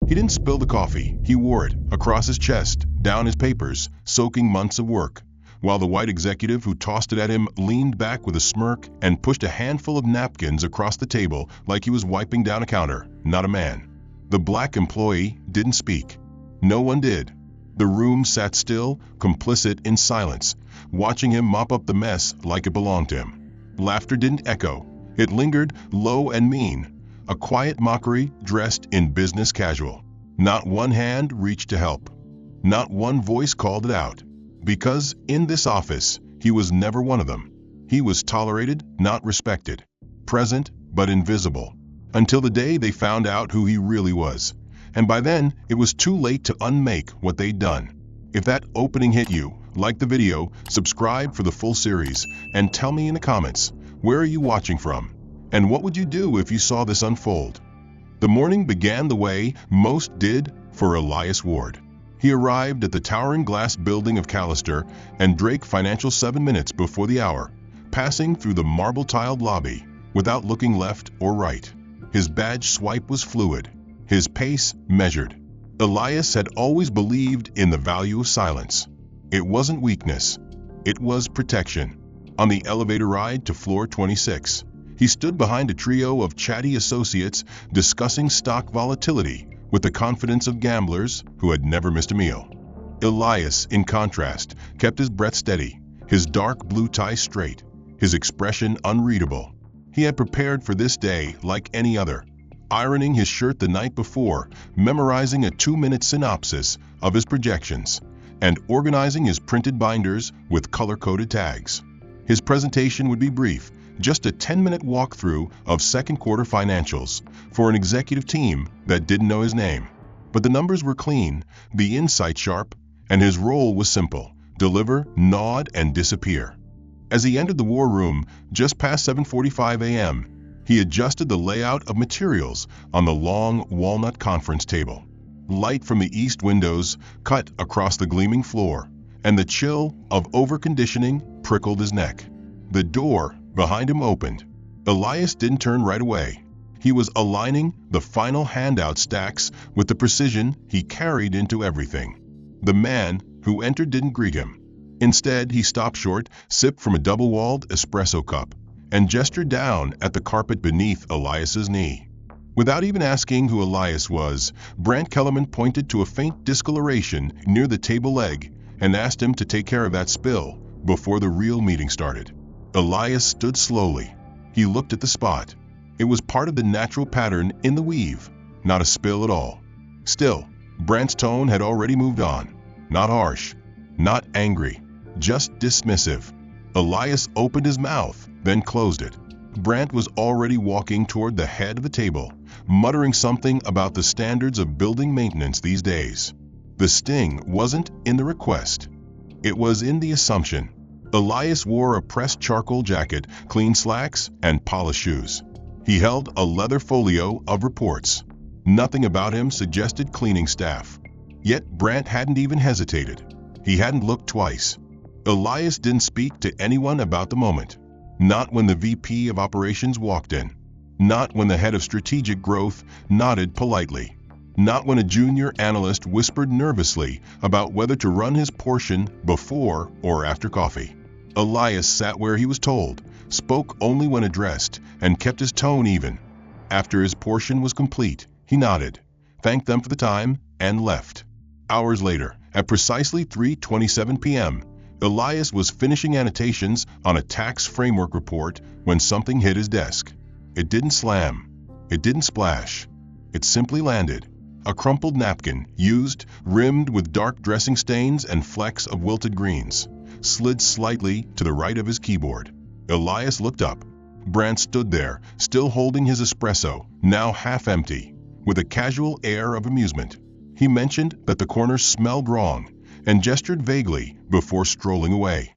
He didn't spill the coffee, he wore it across his chest, down his papers, soaking months of work, while the white executive who tossed it at him leaned back with a smirk and pushed a handful of napkins across the table like he was wiping down a counter, not a man. The black employee didn't speak. No one did. The room sat still, complicit in silence, watching him mop up the mess like it belonged to him. Laughter didn't echo. It lingered, low and mean, a quiet mockery dressed in business casual. Not one hand reached to help. Not one voice called it out. Because in this office, he was never one of them. He was tolerated, not respected. Present, but invisible. Until the day they found out who he really was. And by then, it was too late to unmake what they'd done. If that opening hit you, like the video, subscribe for the full series, and tell me in the comments, where are you watching from? And what would you do if you saw this unfold? The morning began the way most did for Elias Ward. He arrived at the towering glass building of Callister and Drake Financial 7 minutes before the hour, passing through the marble-tiled lobby without looking left or right. His badge swipe was fluid, his pace measured. Elias had always believed in the value of silence. It wasn't weakness, it was protection. On the elevator ride to floor 26, he stood behind a trio of chatty associates discussing stock volatility with the confidence of gamblers who had never missed a meal. Elias, in contrast, kept his breath steady, his dark blue tie straight, his expression unreadable. He had prepared for this day like any other, ironing his shirt the night before, memorizing a 2-minute synopsis of his projections, and organizing his printed binders with color-coded tags. His presentation would be brief, just a 10-minute walkthrough of second quarter financials for an executive team that didn't know his name. But the numbers were clean, the insight sharp, and his role was simple: deliver, nod, and disappear. As he entered the war room just past 7:45 a.m., he adjusted the layout of materials on the long walnut conference table. Light from the east windows cut across the gleaming floor, and the chill of overconditioning prickled his neck. The door behind him opened. Elias didn't turn right away. He was aligning the final handout stacks with the precision he carried into everything. The man who entered didn't greet him. Instead, he stopped short, sipped from a double-walled espresso cup, and gestured down at the carpet beneath Elias's knee. Without even asking who Elias was, Brandt pointed to a faint discoloration near the table leg and asked him to take care of that spill before the real meeting started. Elias stood slowly. He looked at the spot. It was part of the natural pattern in the weave, not a spill at all. Still, Brandt's tone had already moved on. Not harsh, not angry, just dismissive. Elias opened his mouth, then closed it. Brandt was already walking toward the head of the table, muttering something about the standards of building maintenance these days. The sting wasn't in the request. It was in the assumption. Elias wore a pressed charcoal jacket, clean slacks, and polished shoes. He held a leather folio of reports. Nothing about him suggested cleaning staff. Yet Brandt hadn't even hesitated. He hadn't looked twice. Elias didn't speak to anyone about the moment. Not when the VP of Operations walked in. Not when the head of strategic growth nodded politely. Not when a junior analyst whispered nervously about whether to run his portion before or after coffee. Elias sat where he was told, spoke only when addressed, and kept his tone even. After his portion was complete, he nodded, thanked them for the time, and left. Hours later, at precisely 3:27 p.m., Elias was finishing annotations on a tax framework report when something hit his desk. It didn't slam. It didn't splash. It simply landed. A crumpled napkin, used, rimmed with dark dressing stains and flecks of wilted greens, slid slightly to the right of his keyboard. Elias looked up. Brandt stood there, still holding his espresso, now half empty, with a casual air of amusement. He mentioned that the corner smelled wrong, and gestured vaguely before strolling away.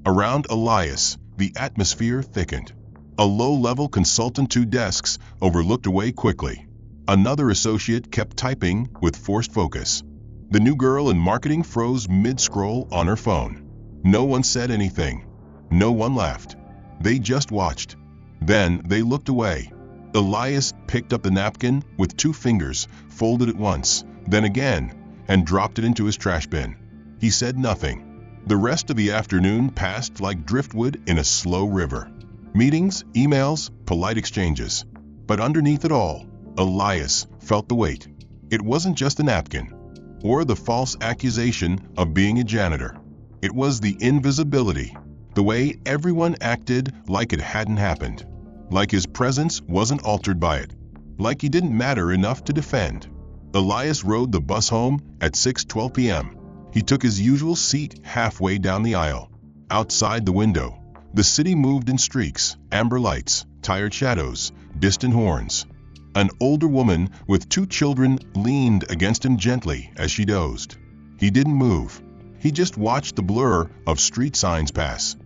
Around Elias, the atmosphere thickened. A low-level consultant 2 desks overlooked away quickly. Another associate kept typing with forced focus. The new girl in marketing froze mid-scroll on her phone. No one said anything. No one laughed. They just watched. Then they looked away. Elias picked up the napkin with 2 fingers, folded it once, then again, and dropped it into his trash bin. He said nothing. The rest of the afternoon passed like driftwood in a slow river. Meetings, emails, polite exchanges. But underneath it all, Elias felt the weight. It wasn't just a napkin, or the false accusation of being a janitor. It was the invisibility, the way everyone acted like it hadn't happened, like his presence wasn't altered by it, like he didn't matter enough to defend. Elias rode the bus home at 6:12 p.m. He took his usual seat halfway down the aisle. Outside the window, the city moved in streaks, amber lights, tired shadows, distant horns. An older woman with 2 children leaned against him gently as she dozed. He didn't move. He just watched the blur of street signs pass.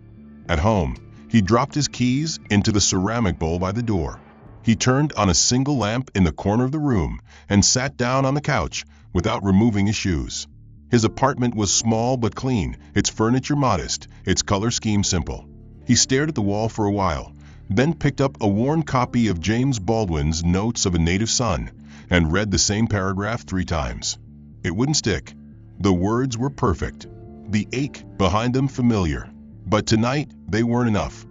At home, he dropped his keys into the ceramic bowl by the door. He turned on a single lamp in the corner of the room and sat down on the couch without removing his shoes. His apartment was small but clean, its furniture modest, its color scheme simple. He stared at the wall for a while, then picked up a worn copy of James Baldwin's Notes of a Native Son and read the same paragraph 3 times. It wouldn't stick. The words were perfect, the ache behind them familiar. But tonight, they weren't enough.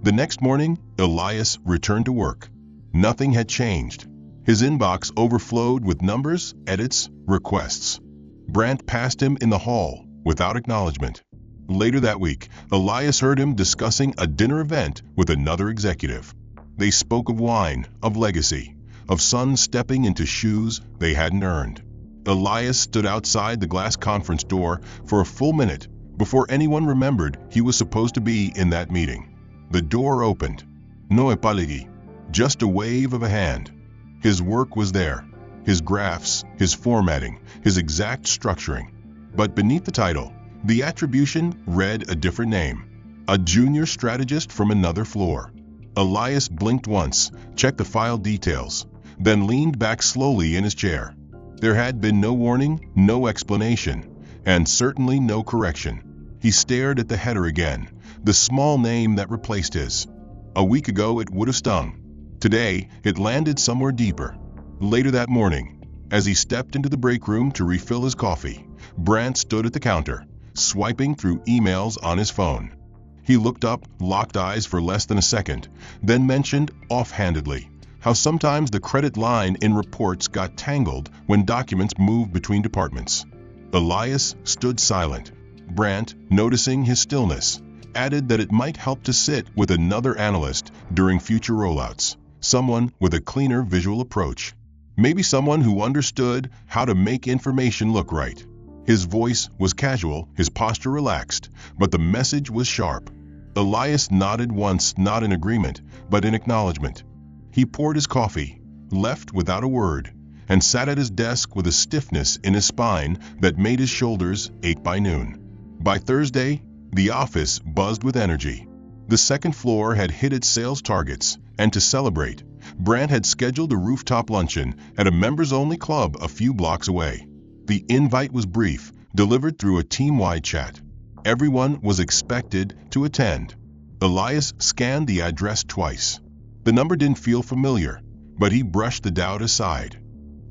The next morning, Elias returned to work. Nothing had changed. His inbox overflowed with numbers, edits, requests. Brandt passed him in the hall without acknowledgement. Later that week, Elias heard him discussing a dinner event with another executive. They spoke of wine, of legacy, of sons stepping into shoes they hadn't earned. Elias stood outside the glass conference door for a full minute before anyone remembered he was supposed to be in that meeting. The door opened. No apology, just a wave of a hand. His work was there, his graphs, his formatting, his exact structuring. But beneath the title, the attribution read a different name, a junior strategist from another floor. Elias blinked once, checked the file details, then leaned back slowly in his chair. There had been no warning, no explanation, and certainly no correction. He stared at the header again, the small name that replaced his. A week ago it would have stung. Today, it landed somewhere deeper. Later that morning, as he stepped into the break room to refill his coffee, Brandt stood at the counter, swiping through emails on his phone. He looked up, locked eyes for less than a second, then mentioned offhandedly how sometimes the credit line in reports got tangled when documents moved between departments. Elias stood silent. Brandt, noticing his stillness, added that it might help to sit with another analyst during future rollouts, someone with a cleaner visual approach. Maybe someone who understood how to make information look right. His voice was casual, his posture relaxed, but the message was sharp. Elias nodded once, not in agreement, but in acknowledgement. He poured his coffee, left without a word, and sat at his desk with a stiffness in his spine that made his shoulders ache by noon. By Thursday, the office buzzed with energy. The second floor had hit its sales targets, and to celebrate, Brandt had scheduled a rooftop luncheon at a members-only club a few blocks away. The invite was brief, delivered through a team-wide chat. Everyone was expected to attend. Elias scanned the address twice. The number didn't feel familiar, but he brushed the doubt aside.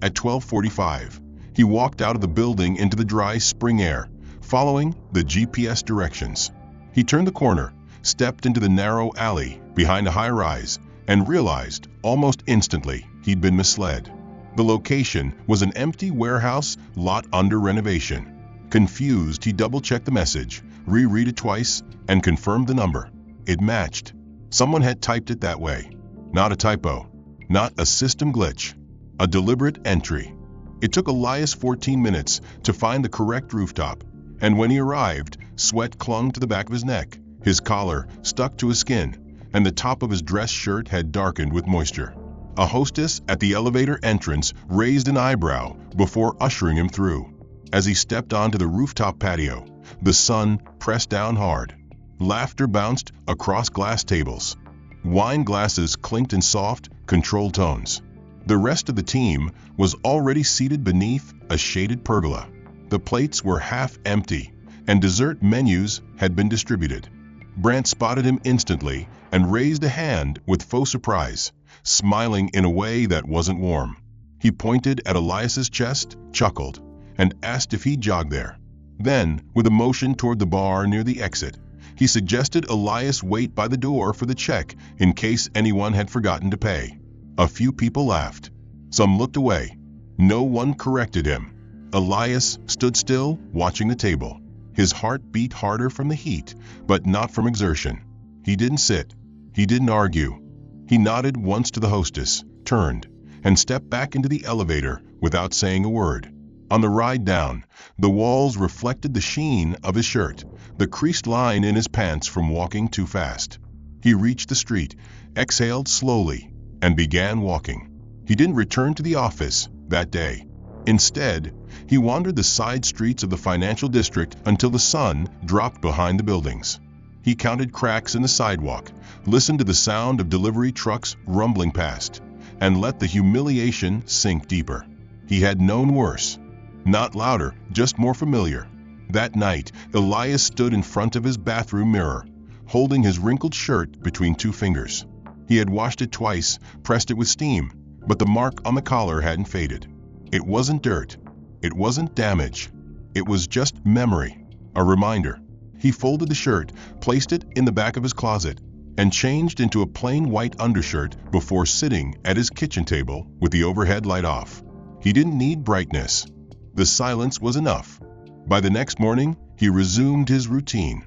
At 12:45, he walked out of the building into the dry spring air, following the GPS directions. He turned the corner, stepped into the narrow alley behind a high-rise, and realized almost instantly he'd been misled. The location was an empty warehouse lot under renovation. Confused, he double-checked the message, reread it twice, and confirmed the number. It matched. Someone had typed it that way. Not a typo, not a system glitch, a deliberate entry. It took Elias 14 minutes to find the correct rooftop, and when he arrived, sweat clung to the back of his neck, his collar stuck to his skin, and the top of his dress shirt had darkened with moisture. A hostess at the elevator entrance raised an eyebrow before ushering him through. As he stepped onto the rooftop patio, the sun pressed down hard. Laughter bounced across glass tables. Wine glasses clinked in soft, controlled tones. The rest of the team was already seated beneath a shaded pergola. The plates were half empty, and dessert menus had been distributed. Brandt spotted him instantly and raised a hand with faux surprise, smiling in a way that wasn't warm. He pointed at Elias's chest, chuckled, and asked if he'd jog there. Then, with a motion toward the bar near the exit, he suggested Elias wait by the door for the check in case anyone had forgotten to pay. A few people laughed. Some looked away. No one corrected him. Elias stood still, watching the table. His heart beat harder from the heat, but not from exertion. He didn't sit. He didn't argue. He nodded once to the hostess, turned, and stepped back into the elevator without saying a word. On the ride down, the walls reflected the sheen of his shirt, the creased line in his pants from walking too fast. He reached the street, exhaled slowly, and began walking. He didn't return to the office that day. Instead, he wandered the side streets of the financial district until the sun dropped behind the buildings. He counted cracks in the sidewalk, listened to the sound of delivery trucks rumbling past, and let the humiliation sink deeper. He had known worse. Not louder, just more familiar. That night, Elias stood in front of his bathroom mirror, holding his wrinkled shirt between two fingers. He had washed it twice, pressed it with steam, but the mark on the collar hadn't faded. It wasn't dirt. It wasn't damage. It was just memory, a reminder. He folded the shirt, placed it in the back of his closet, and changed into a plain white undershirt before sitting at his kitchen table with the overhead light off. He didn't need brightness. The silence was enough. By the next morning, he resumed his routine.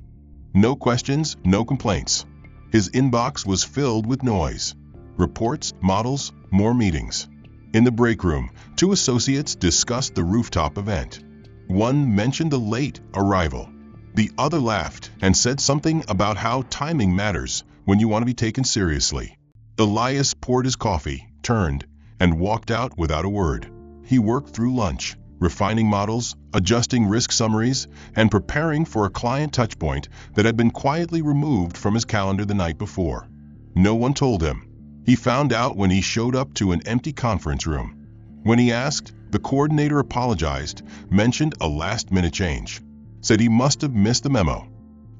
No questions, no complaints. His inbox was filled with noise. Reports, models, more meetings. In the break room, two associates discussed the rooftop event. One mentioned the late arrival. The other laughed and said something about how timing matters when you want to be taken seriously. Elias poured his coffee, turned, and walked out without a word. He worked through lunch, refining models, adjusting risk summaries, and preparing for a client touchpoint that had been quietly removed from his calendar the night before. No one told him. He found out when he showed up to an empty conference room. When he asked, the coordinator apologized, mentioned a last-minute change, said he must have missed the memo.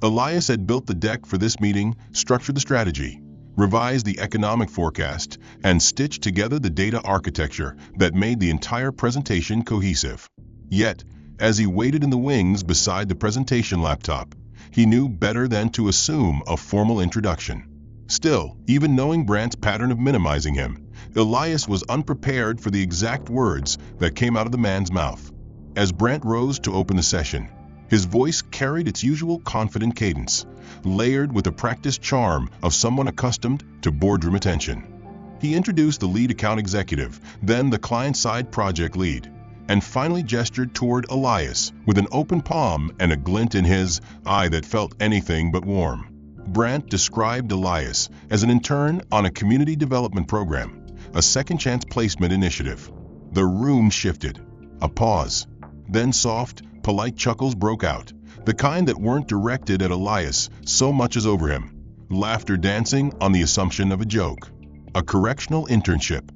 Elias had built the deck for this meeting, structured the strategy, revised the economic forecast, and stitched together the data architecture that made the entire presentation cohesive. Yet, as he waited in the wings beside the presentation laptop, he knew better than to assume a formal introduction. Still, even knowing Brandt's pattern of minimizing him, Elias was unprepared for the exact words that came out of the man's mouth. As Brandt rose to open the session, his voice carried its usual confident cadence, layered with the practiced charm of someone accustomed to boardroom attention. He introduced the lead account executive, then the client-side project lead, and finally gestured toward Elias with an open palm and a glint in his eye that felt anything but warm. Brandt described Elias as an intern on a community development program, a second-chance placement initiative. The room shifted. A pause. Then soft, polite chuckles broke out, the kind that weren't directed at Elias so much as over him, laughter dancing on the assumption of a joke. A correctional internship.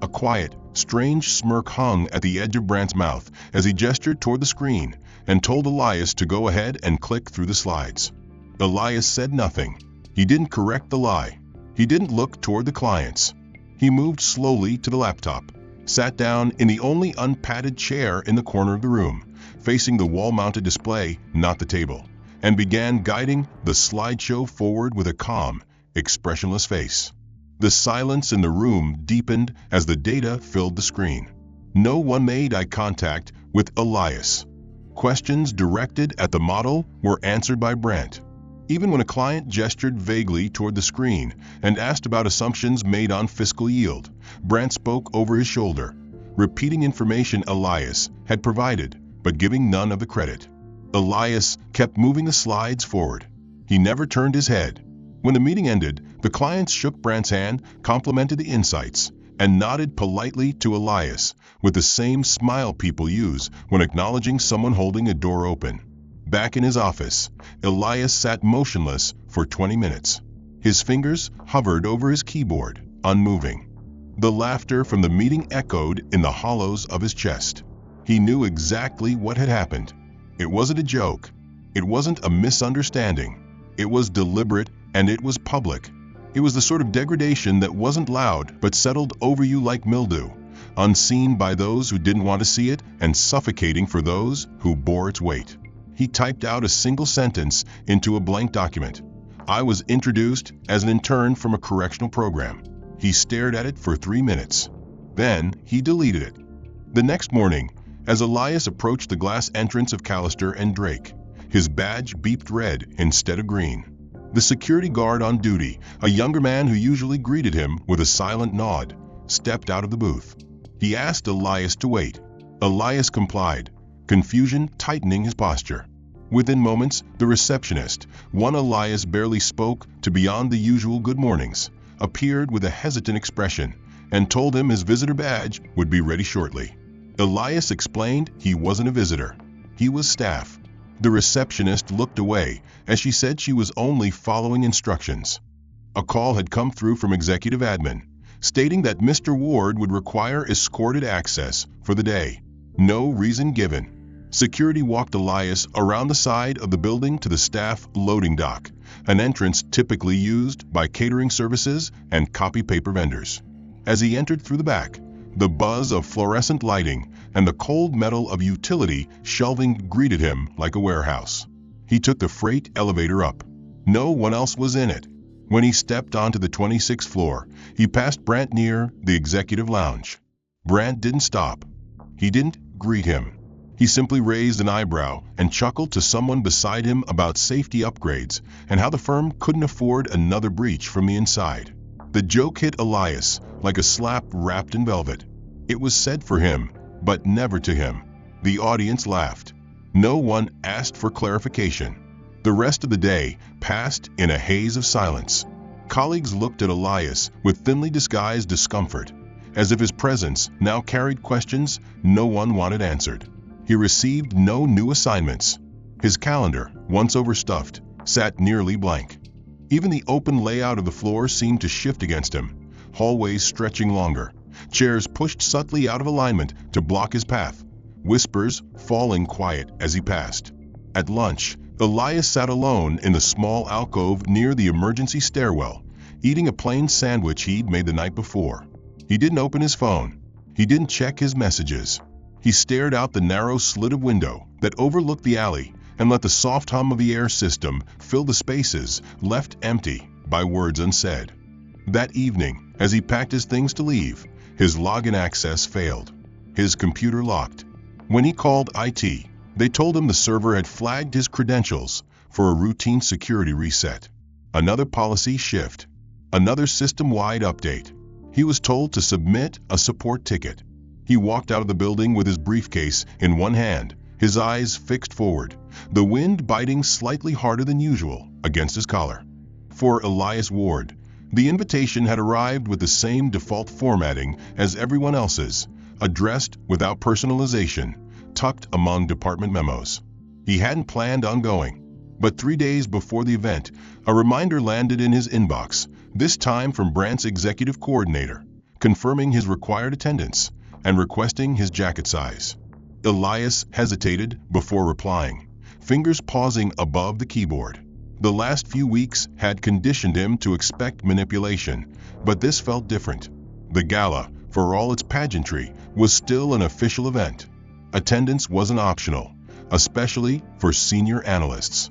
A quiet, strange smirk hung at the edge of Brandt's mouth as he gestured toward the screen and told Elias to go ahead and click through the slides. Elias said nothing. He didn't correct the lie. He didn't look toward the clients. He moved slowly to the laptop, sat down in the only unpadded chair in the corner of the room, facing the wall-mounted display, not the table, and began guiding the slideshow forward with a calm, expressionless face. The silence in the room deepened as the data filled the screen. No one made eye contact with Elias. Questions directed at the model were answered by Brandt. Even when a client gestured vaguely toward the screen and asked about assumptions made on fiscal yield, Brandt spoke over his shoulder, repeating information Elias had provided, but giving none of the credit. Elias kept moving the slides forward. He never turned his head. When the meeting ended, the clients shook Brandt's hand, complimented the insights, and nodded politely to Elias with the same smile people use when acknowledging someone holding a door open. Back in his office, Elias sat motionless for 20 minutes. His fingers hovered over his keyboard, unmoving. The laughter from the meeting echoed in the hollows of his chest. He knew exactly what had happened. It wasn't a joke. It wasn't a misunderstanding. It was deliberate, and it was public. It was the sort of degradation that wasn't loud but settled over you like mildew, unseen by those who didn't want to see it and suffocating for those who bore its weight. He typed out a single sentence into a blank document. I was introduced as an intern from a correctional program. He stared at it for 3 minutes. Then he deleted it. The next morning, as Elias approached the glass entrance of Callister and Drake, his badge beeped red instead of green. The security guard on duty, a younger man who usually greeted him with a silent nod, stepped out of the booth. He asked Elias to wait. Elias complied, confusion tightening his posture. Within moments, the receptionist, one Elias barely spoke to beyond the usual good mornings, appeared with a hesitant expression and told him his visitor badge would be ready shortly. Elias explained he wasn't a visitor. He was staff. The receptionist looked away as she said she was only following instructions. A call had come through from executive admin, stating that Mr. Ward would require escorted access for the day. No reason given. Security walked Elias around the side of the building to the staff loading dock, an entrance typically used by catering services and copy paper vendors. As he entered through the back, the buzz of fluorescent lighting and the cold metal of utility shelving greeted him like a warehouse. He took the freight elevator up. No one else was in it. When he stepped onto the 26th floor, he passed Brandt near the executive lounge. Brandt didn't stop. He didn't greet him. He simply raised an eyebrow and chuckled to someone beside him about safety upgrades and how the firm couldn't afford another breach from the inside. The joke hit Elias like a slap wrapped in velvet. It was said for him, but never to him. The audience laughed. No one asked for clarification. The rest of the day passed in a haze of silence. Colleagues looked at Elias with thinly disguised discomfort, as if his presence now carried questions no one wanted answered. He received no new assignments. His calendar, once overstuffed, sat nearly blank. Even the open layout of the floor seemed to shift against him, hallways stretching longer, chairs pushed subtly out of alignment to block his path, whispers falling quiet as he passed. At lunch, Elias sat alone in the small alcove near the emergency stairwell, eating a plain sandwich he'd made the night before. He didn't open his phone. He didn't check his messages. He stared out the narrow slit of window that overlooked the alley and let the soft hum of the air system fill the spaces left empty by words unsaid. That evening, as he packed his things to leave, his login access failed. His computer locked. When he called IT, they told him the server had flagged his credentials for a routine security reset. Another policy shift. Another system-wide update. He was told to submit a support ticket. He walked out of the building with his briefcase in one hand, his eyes fixed forward, the wind biting slightly harder than usual against his collar. For Elias Ward, the invitation had arrived with the same default formatting as everyone else's, addressed without personalization, tucked among department memos. He hadn't planned on going, but 3 days before the event, a reminder landed in his inbox, this time from Brandt's executive coordinator, confirming his required attendance and requesting his jacket size. Elias hesitated before replying, fingers pausing above the keyboard. The last few weeks had conditioned him to expect manipulation, but this felt different. The gala, for all its pageantry, was still an official event. Attendance wasn't optional, especially for senior analysts.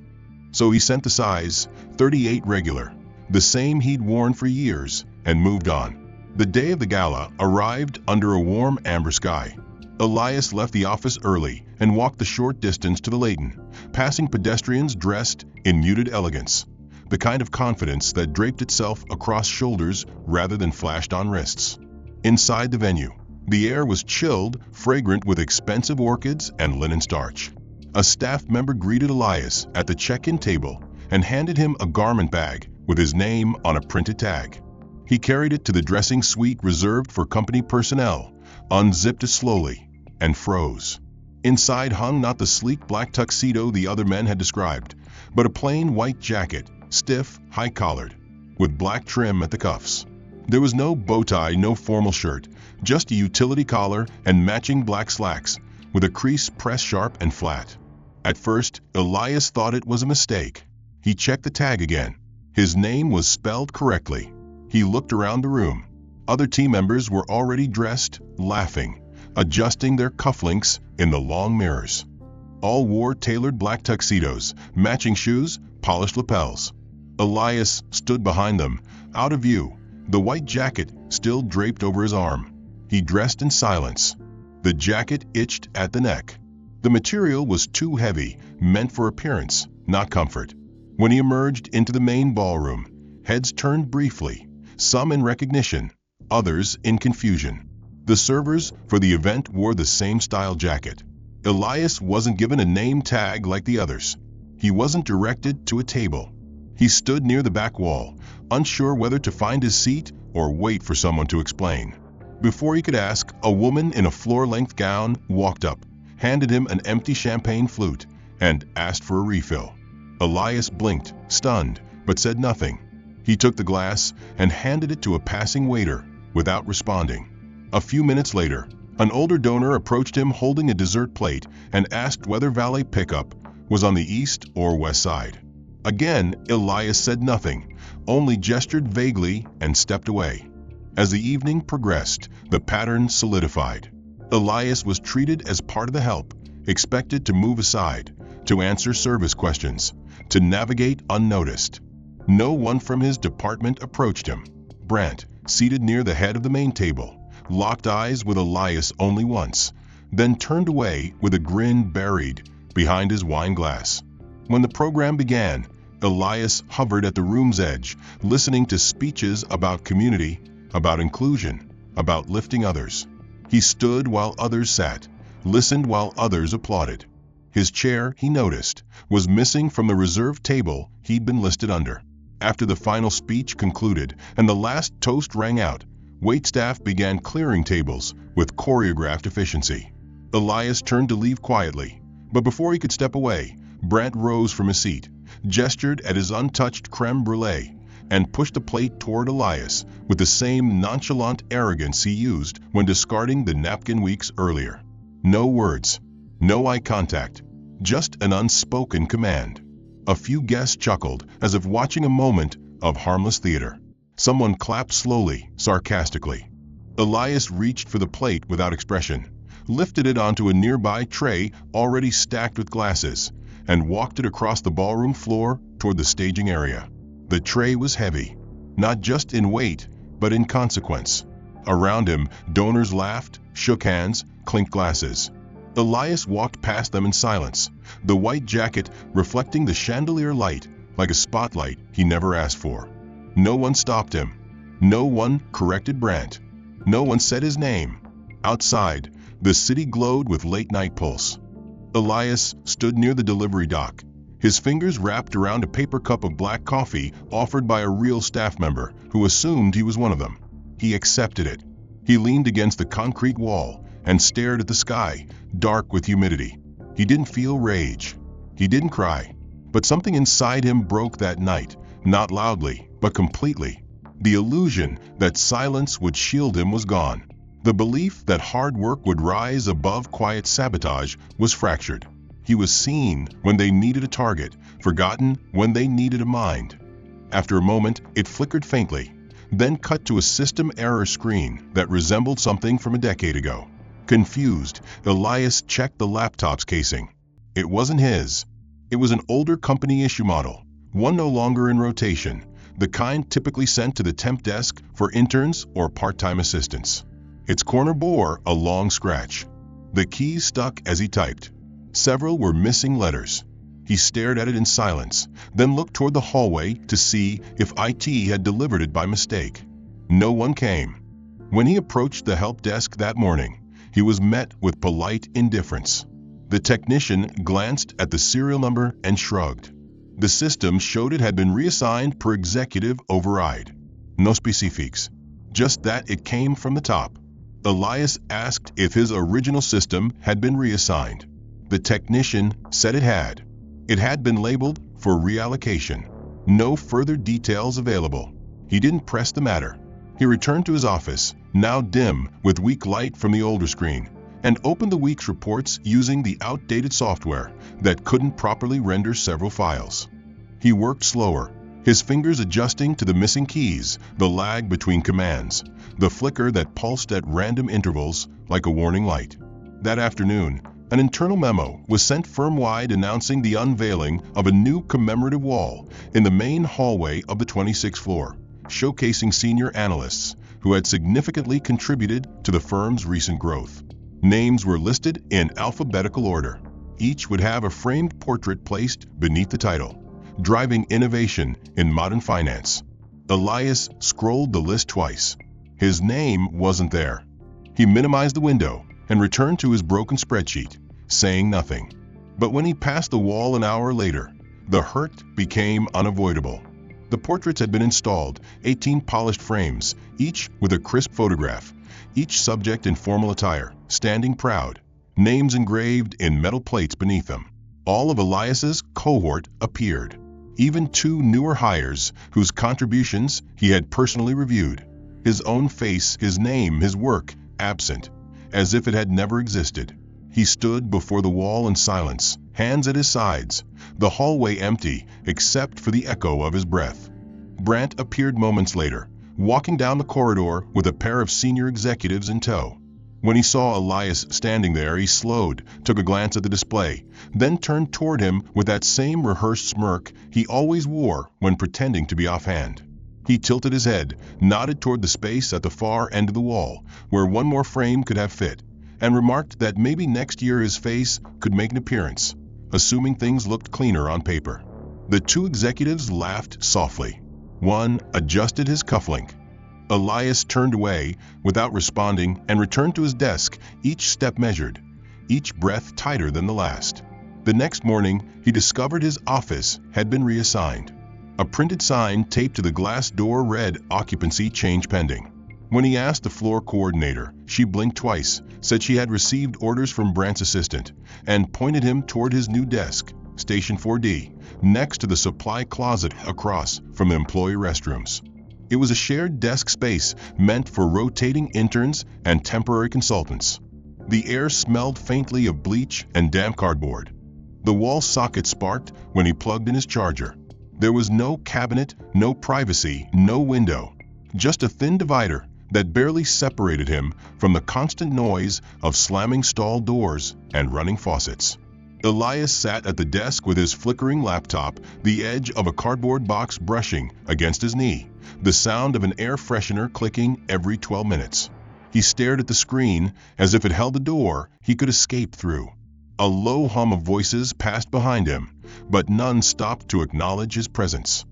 So he sent the size 38 regular, the same he'd worn for years, and moved on. The day of the gala arrived under a warm amber sky. Elias left the office early and walked the short distance to the Leighton, passing pedestrians dressed in muted elegance, the kind of confidence that draped itself across shoulders rather than flashed on wrists. Inside the venue, the air was chilled, fragrant with expensive orchids and linen starch. A staff member greeted Elias at the check-in table and handed him a garment bag with his name on a printed tag. He carried it to the dressing suite reserved for company personnel, unzipped it slowly, and froze. Inside hung not the sleek black tuxedo the other men had described, but a plain white jacket, stiff, high-collared, with black trim at the cuffs. There was no bow tie, no formal shirt, just a utility collar and matching black slacks, with a crease pressed sharp and flat. At first, Elias thought it was a mistake. He checked the tag again. His name was spelled correctly. He looked around the room. Other team members were already dressed, laughing, adjusting their cufflinks in the long mirrors. All wore tailored black tuxedos, matching shoes, polished lapels. Elias stood behind them, out of view, the white jacket still draped over his arm. He dressed in silence. The jacket itched at the neck. The material was too heavy, meant for appearance, not comfort. When he emerged into the main ballroom, heads turned briefly, some in recognition, others in confusion. The servers for the event wore the same style jacket. Elias wasn't given a name tag like the others. He wasn't directed to a table. He stood near the back wall, unsure whether to find his seat or wait for someone to explain. Before he could ask, a woman in a floor-length gown walked up, handed him an empty champagne flute, and asked for a refill. Elias blinked, stunned, but said nothing. He took the glass and handed it to a passing waiter, without responding. A few minutes later, an older donor approached him holding a dessert plate and asked whether valet pickup was on the east or west side. Again, Elias said nothing, only gestured vaguely and stepped away. As the evening progressed, the pattern solidified. Elias was treated as part of the help, expected to move aside, to answer service questions, to navigate unnoticed. No one from his department approached him. Brandt, seated near the head of the main table, locked eyes with Elias only once, then turned away with a grin buried behind his wine glass. When the program began, Elias hovered at the room's edge, listening to speeches about community, about inclusion, about lifting others. He stood while others sat, listened while others applauded. His chair, he noticed, was missing from the reserved table he'd been listed under. After the final speech concluded and the last toast rang out, waitstaff began clearing tables with choreographed efficiency. Elias turned to leave quietly, but before he could step away, Brandt rose from his seat, gestured at his untouched creme brulee, and pushed the plate toward Elias with the same nonchalant arrogance he used when discarding the napkin weeks earlier. No words, no eye contact, just an unspoken command. A few guests chuckled as if watching a moment of harmless theater. Someone clapped slowly, sarcastically. Elias reached for the plate without expression, lifted it onto a nearby tray already stacked with glasses, and walked it across the ballroom floor toward the staging area. The tray was heavy, not just in weight, but in consequence. Around him, donors laughed, shook hands, clinked glasses. Elias walked past them in silence, the white jacket reflecting the chandelier light like a spotlight he never asked for. No one stopped him. No one corrected Brandt. No one said his name. Outside, the city glowed with late-night pulse. Elias stood near the delivery dock, his fingers wrapped around a paper cup of black coffee offered by a real staff member who assumed he was one of them. He accepted it. He leaned against the concrete wall and stared at the sky, dark with humidity. He didn't feel rage. He didn't cry. But something inside him broke that night, not loudly, but completely. The illusion that silence would shield him was gone. The belief that hard work would rise above quiet sabotage was fractured. He was seen when they needed a target, forgotten when they needed a mind. After a moment, it flickered faintly, then cut to a system error screen that resembled something from a decade ago. Confused, Elias checked the laptop's casing. It wasn't his. It was an older company issue model, one no longer in rotation, the kind typically sent to the temp desk for interns or part-time assistants. Its corner bore a long scratch. The keys stuck as he typed. Several were missing letters. He stared at it in silence, then looked toward the hallway to see if IT had delivered it by mistake. No one came. When he approached the help desk that morning, he was met with polite indifference. The technician glanced at the serial number and shrugged. The system showed it had been reassigned per executive override. No specifics. Just that it came from the top. Elias asked if his original system had been reassigned. The technician said it had. It had been labeled for reallocation. No further details available. He didn't press the matter. He returned to his office, now dim with weak light from the older screen, and opened the week's reports using the outdated software that couldn't properly render several files. He worked slower, his fingers adjusting to the missing keys, the lag between commands, the flicker that pulsed at random intervals like a warning light. That afternoon, an internal memo was sent firm-wide announcing the unveiling of a new commemorative wall in the main hallway of the 26th floor, showcasing senior analysts who had significantly contributed to the firm's recent growth. Names were listed in alphabetical order. Each would have a framed portrait placed beneath the title, "Driving Innovation in Modern Finance." Elias scrolled the list twice. His name wasn't there. He minimized the window and returned to his broken spreadsheet, saying nothing. But when he passed the wall an hour later, the hurt became unavoidable. The portraits had been installed, 18 polished frames, each with a crisp photograph, each subject in formal attire, standing proud, names engraved in metal plates beneath them. All of Elias's cohort appeared, even two newer hires whose contributions he had personally reviewed. His own face, his name, his work, absent, as if it had never existed. He stood before the wall in silence, hands at his sides, the hallway empty except for the echo of his breath. Brandt appeared moments later, walking down the corridor with a pair of senior executives in tow. When he saw Elias standing there, he slowed, took a glance at the display, then turned toward him with that same rehearsed smirk he always wore when pretending to be offhand. He tilted his head, nodded toward the space at the far end of the wall, where one more frame could have fit, and remarked that maybe next year his face could make an appearance, assuming things looked cleaner on paper. The two executives laughed softly. One adjusted his cufflink. Elias turned away without responding and returned to his desk, each step measured, each breath tighter than the last. The next morning, he discovered his office had been reassigned. A printed sign taped to the glass door read "Occupancy Change Pending." When he asked the floor coordinator, she blinked twice, said she had received orders from Brandt's assistant, and pointed him toward his new desk, Station 4D, next to the supply closet across from the employee restrooms. It was a shared desk space meant for rotating interns and temporary consultants. The air smelled faintly of bleach and damp cardboard. The wall socket sparked when he plugged in his charger. There was no cabinet, no privacy, no window, just a thin divider that barely separated him from the constant noise of slamming stall doors and running faucets. Elias sat at the desk with his flickering laptop, the edge of a cardboard box brushing against his knee, the sound of an air freshener clicking every 12 minutes. He stared at the screen as if it held a door he could escape through. A low hum of voices passed behind him, but none stopped to acknowledge his presence.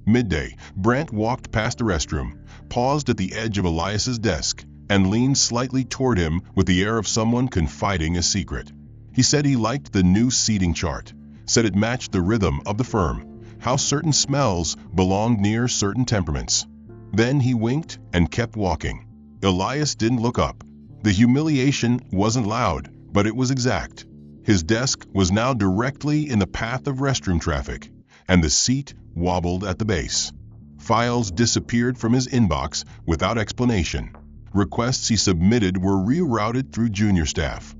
Midday, Brandt walked past the restroom, paused at the edge of Elias's desk, and leaned slightly toward him with the air of someone confiding a secret. He said he liked the new seating chart, said it matched the rhythm of the firm, how certain smells belonged near certain temperaments. Then he winked and kept walking. Elias didn't look up. The humiliation wasn't loud, but it was exact. His desk was now directly in the path of restroom traffic, and the seat wobbled at the base. Files disappeared from his inbox without explanation. Requests he submitted were rerouted through junior staff.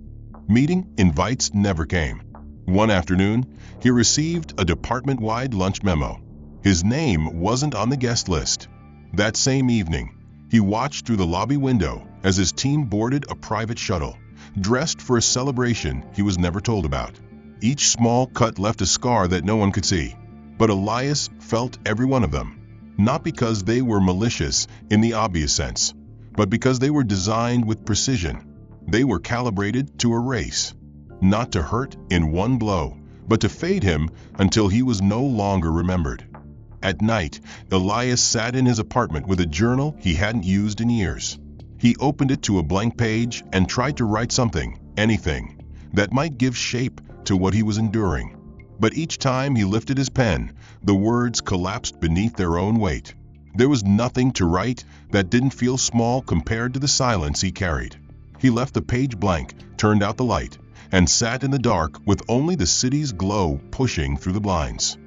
Meeting invites never came. One afternoon, he received a department-wide lunch memo. His name wasn't on the guest list. That same evening, he watched through the lobby window as his team boarded a private shuttle, dressed for a celebration he was never told about. Each small cut left a scar that no one could see, but Elias felt every one of them, not because they were malicious in the obvious sense, but because they were designed with precision. They were calibrated to erase, not to hurt in one blow, but to fade him until he was no longer remembered. At night, Elias sat in his apartment with a journal he hadn't used in years. He opened it to a blank page and tried to write something, anything, that might give shape to what he was enduring. But each time he lifted his pen, the words collapsed beneath their own weight. There was nothing to write that didn't feel small compared to the silence he carried. He left the page blank, turned out the light, and sat in the dark with only the city's glow pushing through the blinds.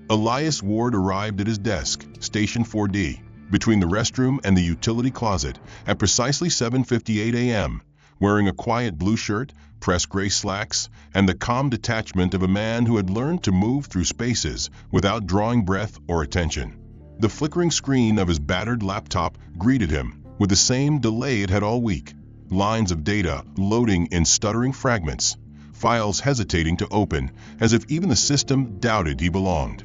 Elias Ward arrived at his desk, Station 4D, between the restroom and the utility closet, at precisely 7:58 a.m., wearing a quiet blue shirt, pressed gray slacks, and the calm detachment of a man who had learned to move through spaces without drawing breath or attention. The flickering screen of his battered laptop greeted him with the same delay it had all week. Lines of data loading in stuttering fragments, files hesitating to open as if even the system doubted he belonged.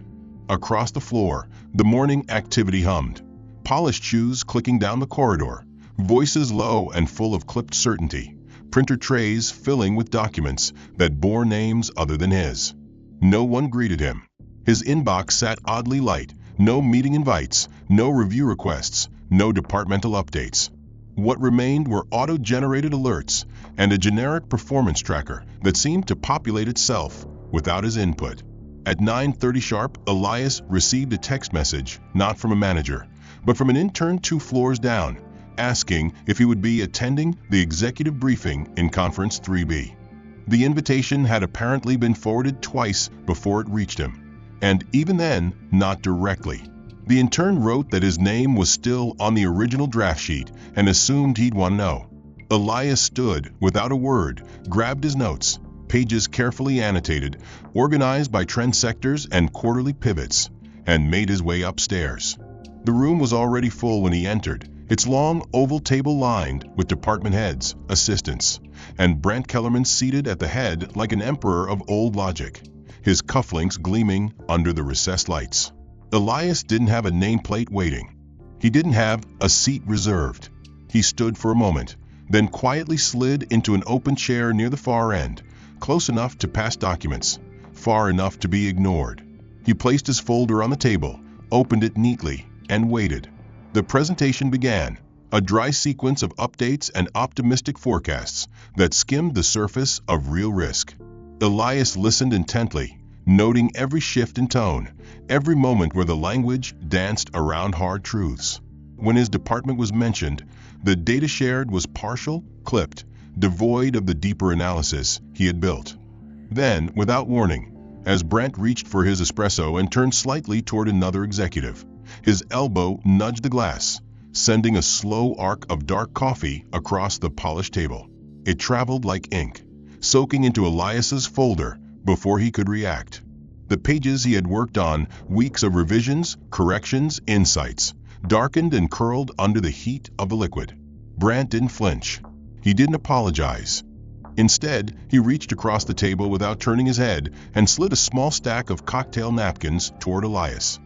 Across the floor, the morning activity hummed. Polished shoes clicking down the corridor, voices low and full of clipped certainty, printer trays filling with documents that bore names other than his. No one greeted him. His inbox sat oddly light, no meeting invites, no review requests, no departmental updates. What remained were auto-generated alerts and a generic performance tracker that seemed to populate itself without his input. At 9:30 sharp, Elias received a text message, not from a manager, but from an intern 2 floors down, asking if he would be attending the executive briefing in Conference 3B. The invitation had apparently been forwarded twice before it reached him, and even then, not directly. The intern wrote that his name was still on the original draft sheet and assumed he'd want to know. Elias stood without a word, grabbed his notes, pages carefully annotated, organized by trend sectors and quarterly pivots, and made his way upstairs. The room was already full when he entered, its long oval table lined with department heads, assistants, and Brandt Kellerman seated at the head like an emperor of old logic, his cufflinks gleaming under the recessed lights. Elias didn't have a nameplate waiting. He didn't have a seat reserved. He stood for a moment, then quietly slid into an open chair near the far end, close enough to pass documents, far enough to be ignored. He placed his folder on the table, opened it neatly, and waited. The presentation began, a dry sequence of updates and optimistic forecasts that skimmed the surface of real risk. Elias listened intently, noting every shift in tone, every moment where the language danced around hard truths. When his department was mentioned, the data shared was partial, clipped, devoid of the deeper analysis he had built. Then, without warning, as Brandt reached for his espresso and turned slightly toward another executive, his elbow nudged the glass, sending a slow arc of dark coffee across the polished table. It traveled like ink, soaking into Elias's folder before he could react. The pages he had worked on, weeks of revisions, corrections, insights, darkened and curled under the heat of the liquid. Brandt didn't flinch. He didn't apologize. Instead, he reached across the table without turning his head and slid a small stack of cocktail napkins toward Elias,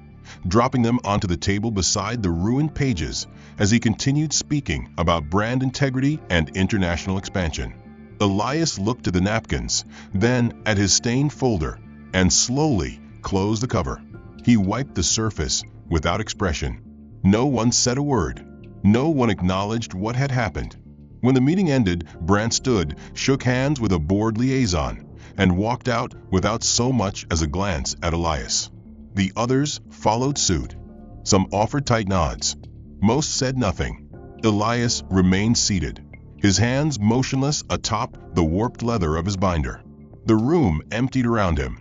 dropping them onto the table beside the ruined pages as he continued speaking about brand integrity and international expansion. Elias looked at the napkins, then at his stained folder, and slowly closed the cover. He wiped the surface without expression. No one said a word. No one acknowledged what had happened. When the meeting ended, Brandt stood, shook hands with a board liaison, and walked out without so much as a glance at Elias. The others followed suit. Some offered tight nods. Most said nothing. Elias remained seated, his hands motionless atop the warped leather of his binder. The room emptied around him,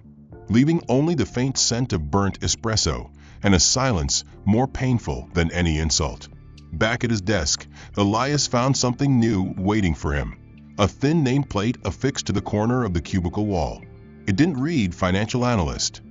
leaving only the faint scent of burnt espresso and a silence more painful than any insult. Back at his desk, Elias found something new waiting for him. A thin nameplate affixed to the corner of the cubicle wall. It didn't read financial analyst.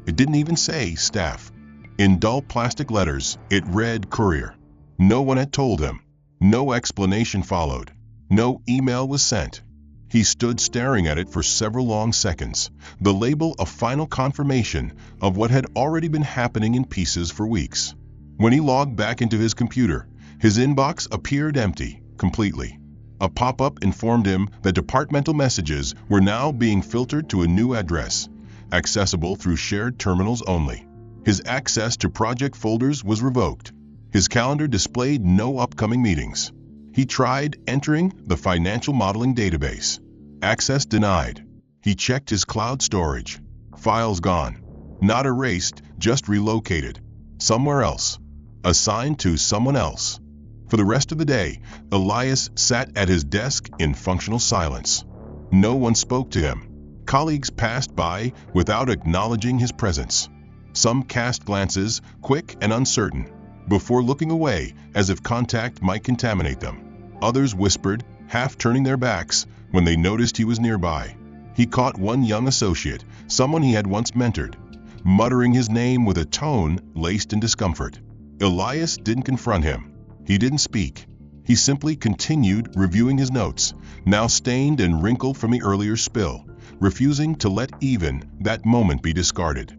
It didn't even say staff. In dull plastic letters, it read courier. No one had told him. No explanation followed. No email was sent. He stood staring at it for several long seconds, the label a final confirmation of what had already been happening in pieces for weeks. When he logged back into his computer, his inbox appeared empty, completely. A pop-up informed him that departmental messages were now being filtered to a new address, accessible through shared terminals only. His access to project folders was revoked. His calendar displayed no upcoming meetings. He tried entering the financial modeling database. Access denied. He checked his cloud storage. Files gone. Not erased, just relocated. Somewhere else. Assigned to someone else. For the rest of the day, Elias sat at his desk in functional silence. No one spoke to him. Colleagues passed by without acknowledging his presence. Some cast glances, quick and uncertain, before looking away as if contact might contaminate them. Others whispered, half turning their backs when they noticed he was nearby. He caught one young associate, someone he had once mentored, muttering his name with a tone laced in discomfort. Elias didn't confront him. He didn't speak. He simply continued reviewing his notes, now stained and wrinkled from the earlier spill, refusing to let even that moment be discarded.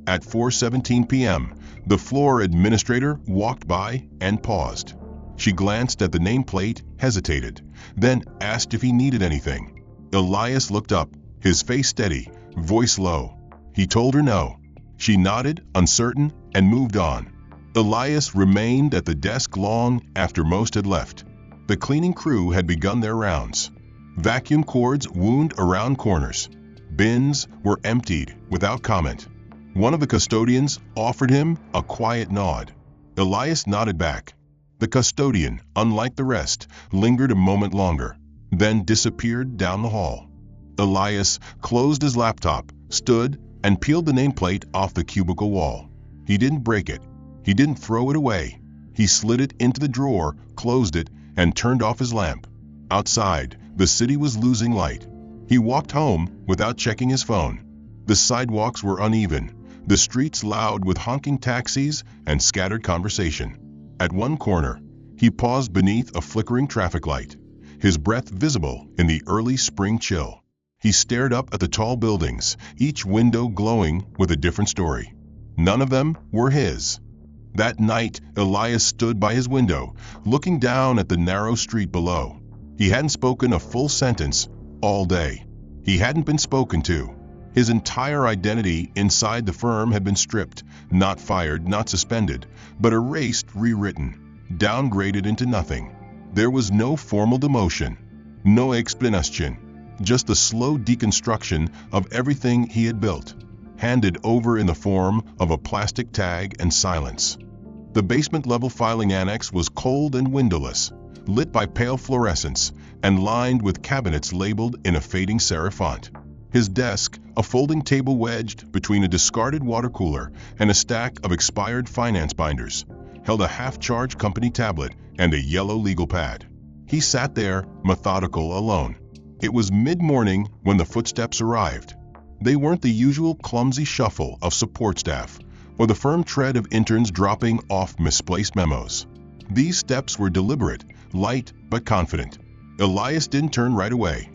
At 4:17 p.m., the floor administrator walked by and paused. She glanced at the nameplate, hesitated, then asked if he needed anything. Elias looked up, his face steady, voice low. He told her no. She nodded, uncertain, and moved on. Elias remained at the desk long after most had left. The cleaning crew had begun their rounds. Vacuum cords wound around corners. Bins were emptied without comment. One of the custodians offered him a quiet nod. Elias nodded back. The custodian, unlike the rest, lingered a moment longer, then disappeared down the hall. Elias closed his laptop, stood, and peeled the nameplate off the cubicle wall. He didn't break it. He didn't throw it away. He slid it into the drawer, closed it, and turned off his lamp. Outside, the city was losing light. He walked home without checking his phone. The sidewalks were uneven, the streets loud with honking taxis and scattered conversation. At one corner, he paused beneath a flickering traffic light, his breath visible in the early spring chill. He stared up at the tall buildings, each window glowing with a different story. None of them were his. That night, Elias stood by his window, looking down at the narrow street below. He hadn't spoken a full sentence all day. He hadn't been spoken to. His entire identity inside the firm had been stripped, not fired, not suspended, but erased, rewritten, downgraded into nothing. There was no formal demotion, no explanation, just the slow deconstruction of everything he had built, handed over in the form of a plastic tag and silence. The basement-level filing annex was cold and windowless, lit by pale fluorescence, and lined with cabinets labeled in a fading serif font. His desk, a folding table wedged between a discarded water cooler and a stack of expired finance binders, held a half-charged company tablet and a yellow legal pad. He sat there, methodical, alone. It was mid-morning when the footsteps arrived. They weren't the usual clumsy shuffle of support staff or the firm tread of interns dropping off misplaced memos. These steps were deliberate, light but confident. Elias didn't turn right away.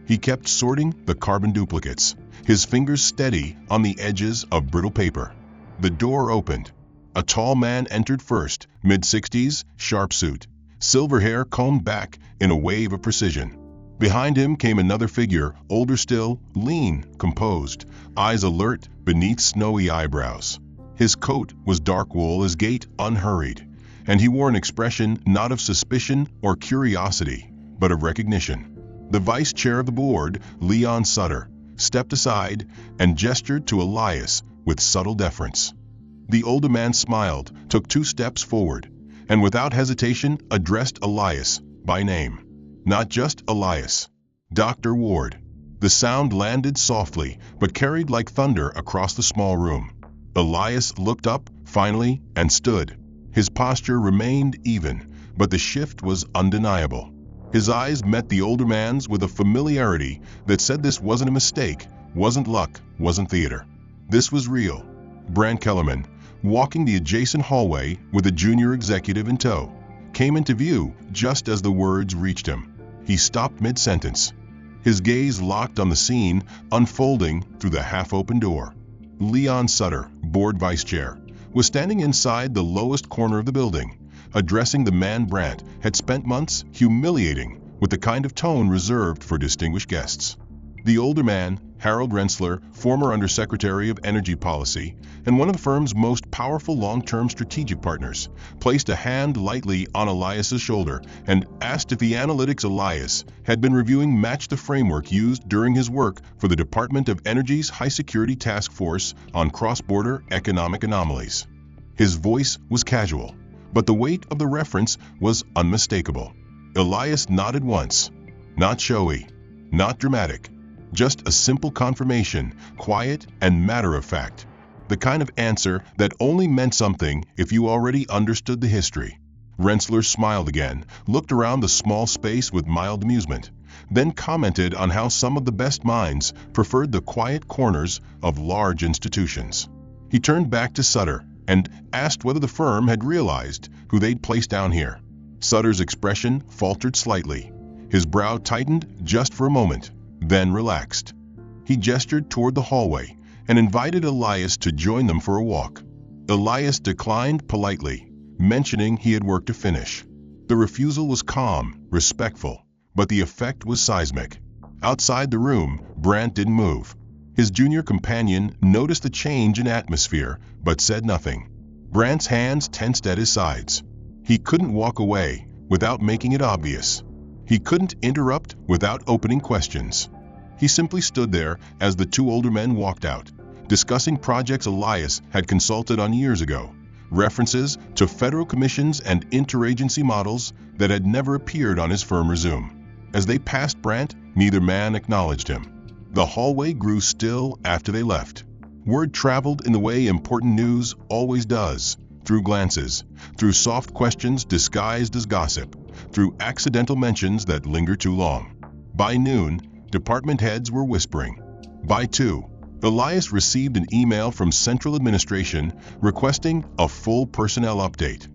He kept sorting the carbon duplicates, his fingers steady on the edges of brittle paper. The door opened. A tall man entered first, mid-60s, sharp suit, silver hair combed back in a wave of precision. Behind him came another figure, older still, lean, composed, eyes alert beneath snowy eyebrows. His coat was dark wool, his gait unhurried, and he wore an expression not of suspicion or curiosity, but of recognition. The vice chair of the board, Leon Sutter, stepped aside and gestured to Elias with subtle deference. The older man smiled, took 2 steps forward, and without hesitation addressed Elias by name. Not just Elias. Dr. Ward. The sound landed softly, but carried like thunder across the small room. Elias looked up, finally, and stood. His posture remained even, but the shift was undeniable. His eyes met the older man's with a familiarity that said this wasn't a mistake, wasn't luck, wasn't theater. This was real. Brandt Kellerman, walking the adjacent hallway with a junior executive in tow, came into view just as the words reached him. He stopped mid-sentence. His gaze locked on the scene unfolding through the half-open door. Leon Sutter, board vice chair, was standing inside the lowest corner of the building, addressing the man Brandt had spent months humiliating with the kind of tone reserved for distinguished guests. The older man, Harold Rensselaer, former Undersecretary of Energy Policy and one of the firm's most powerful long-term strategic partners, placed a hand lightly on Elias's shoulder and asked if the analytics Elias had been reviewing matched the framework used during his work for the Department of Energy's High-Security Task Force on Cross-Border Economic Anomalies. His voice was casual, but the weight of the reference was unmistakable. Elias nodded once. Not showy, not dramatic, just a simple confirmation, quiet and matter-of-fact. The kind of answer that only meant something if you already understood the history. Rensselaer smiled again, looked around the small space with mild amusement, then commented on how some of the best minds preferred the quiet corners of large institutions. He turned back to Sutter and asked whether the firm had realized who they'd placed down here. Sutter's expression faltered slightly. His brow tightened just for a moment, then relaxed. He gestured toward the hallway and invited Elias to join them for a walk. Elias declined politely, mentioning he had work to finish. The refusal was calm, respectful, but the effect was seismic. Outside the room, Brandt didn't move. His junior companion noticed the change in atmosphere, but said nothing. Brandt's hands tensed at his sides. He couldn't walk away without making it obvious. He couldn't interrupt without opening questions. He simply stood there as the two older men walked out, discussing projects Elias had consulted on years ago, references to federal commissions and interagency models that had never appeared on his firm resume. As they passed Brandt, neither man acknowledged him. The hallway grew still after they left. Word traveled in the way important news always does, through glances, through soft questions disguised as gossip, through accidental mentions that linger too long. By noon, department heads were whispering. By 2, Elias received an email from Central Administration requesting a full personnel update.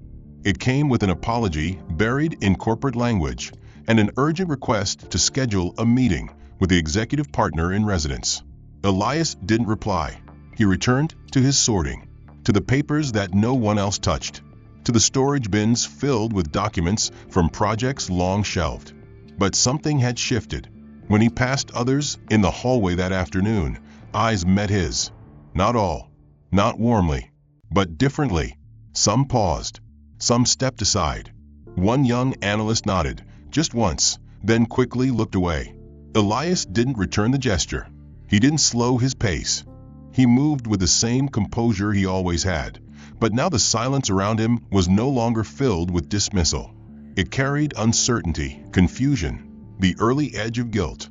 It came with an apology buried in corporate language and an urgent request to schedule a meeting with the executive partner in residence. Elias didn't reply. He returned to his sorting, to the papers that no one else touched, to the storage bins filled with documents from projects long shelved. But something had shifted. When he passed others in the hallway that afternoon, eyes met his. Not all, not warmly, but differently. Some paused, some stepped aside. One young analyst nodded, just once, then quickly looked away. Elias didn't return the gesture. He didn't slow his pace. He moved with the same composure he always had, but now the silence around him was no longer filled with dismissal. It carried uncertainty, confusion, the early edge of guilt.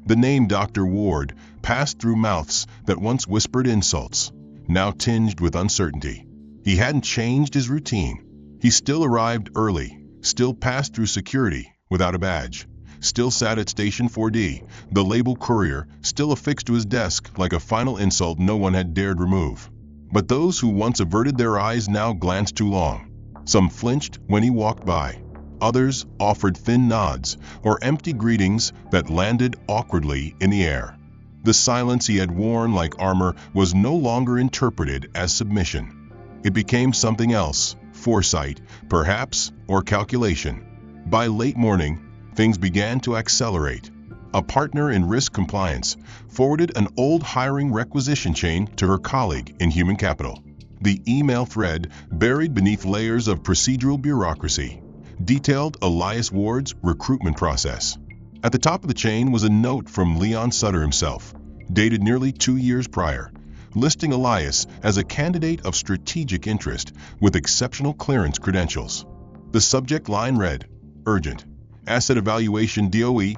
The name Dr. Ward passed through mouths that once whispered insults, now tinged with uncertainty. He hadn't changed his routine. He still arrived early, still passed through security without a badge, still sat at Station 4D, the label courier still affixed to his desk like a final insult no one had dared remove. But those who once averted their eyes now glanced too long. Some flinched when he walked by. Others offered thin nods or empty greetings that landed awkwardly in the air. The silence he had worn like armor was no longer interpreted as submission. It became something else, foresight, perhaps, or calculation. By late morning, things began to accelerate. A partner in risk compliance forwarded an old hiring requisition chain to her colleague in human capital. The email thread, buried beneath layers of procedural bureaucracy, detailed Elias Ward's recruitment process. At the top of the chain was a note from Leon Sutter himself, dated nearly 2 years prior, listing Elias as a candidate of strategic interest with exceptional clearance credentials. The subject line read, "Urgent. Asset evaluation DOE/OFS/Q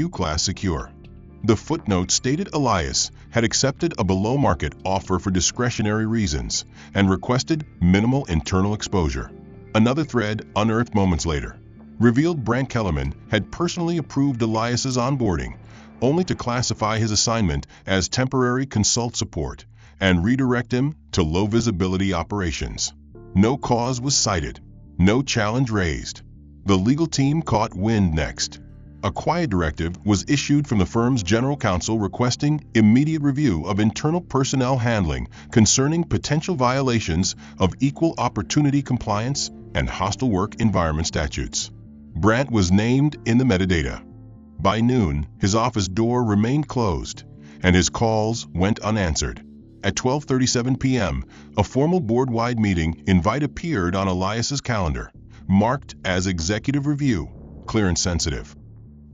class secure." The footnote stated Elias had accepted a below-market offer for discretionary reasons and requested minimal internal exposure. Another thread, unearthed moments later, revealed Brandt Kellerman had personally approved Elias's onboarding, only to classify his assignment as temporary consult support and redirect him to low-visibility operations. No cause was cited. No challenge raised. The legal team caught wind next. A quiet directive was issued from the firm's general counsel requesting immediate review of internal personnel handling concerning potential violations of equal opportunity compliance and hostile work environment statutes. Brandt was named in the metadata. By noon, his office door remained closed, and his calls went unanswered. At 12:37 p.m., a formal board-wide meeting invite appeared on Elias's calendar, marked as executive review, clearance sensitive.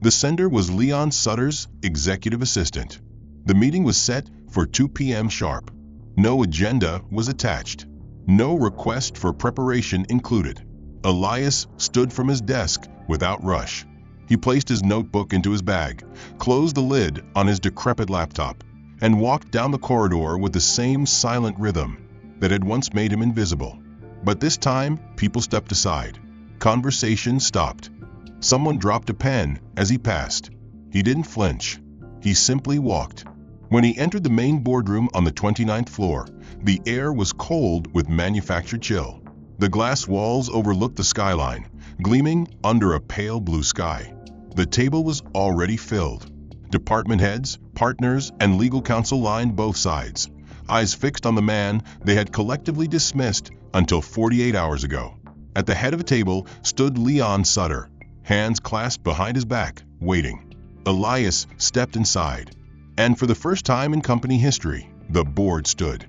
The sender was Leon Sutter's executive assistant. The meeting was set for 2 p.m. sharp. No agenda was attached. No request for preparation included. Elias stood from his desk without rush. He placed his notebook into his bag, closed the lid on his decrepit laptop, and walked down the corridor with the same silent rhythm that had once made him invisible. But this time, people stepped aside. Conversation stopped. Someone dropped a pen as he passed. He didn't flinch. He simply walked. When he entered the main boardroom on the 29th floor, the air was cold with manufactured chill. The glass walls overlooked the skyline, gleaming under a pale blue sky. The table was already filled. Department heads, partners, and legal counsel lined both sides, eyes fixed on the man they had collectively dismissed until 48 hours ago. At the head of the table stood Leon Sutter, hands clasped behind his back, waiting. Elias stepped inside. And for the first time in company history, the board stood.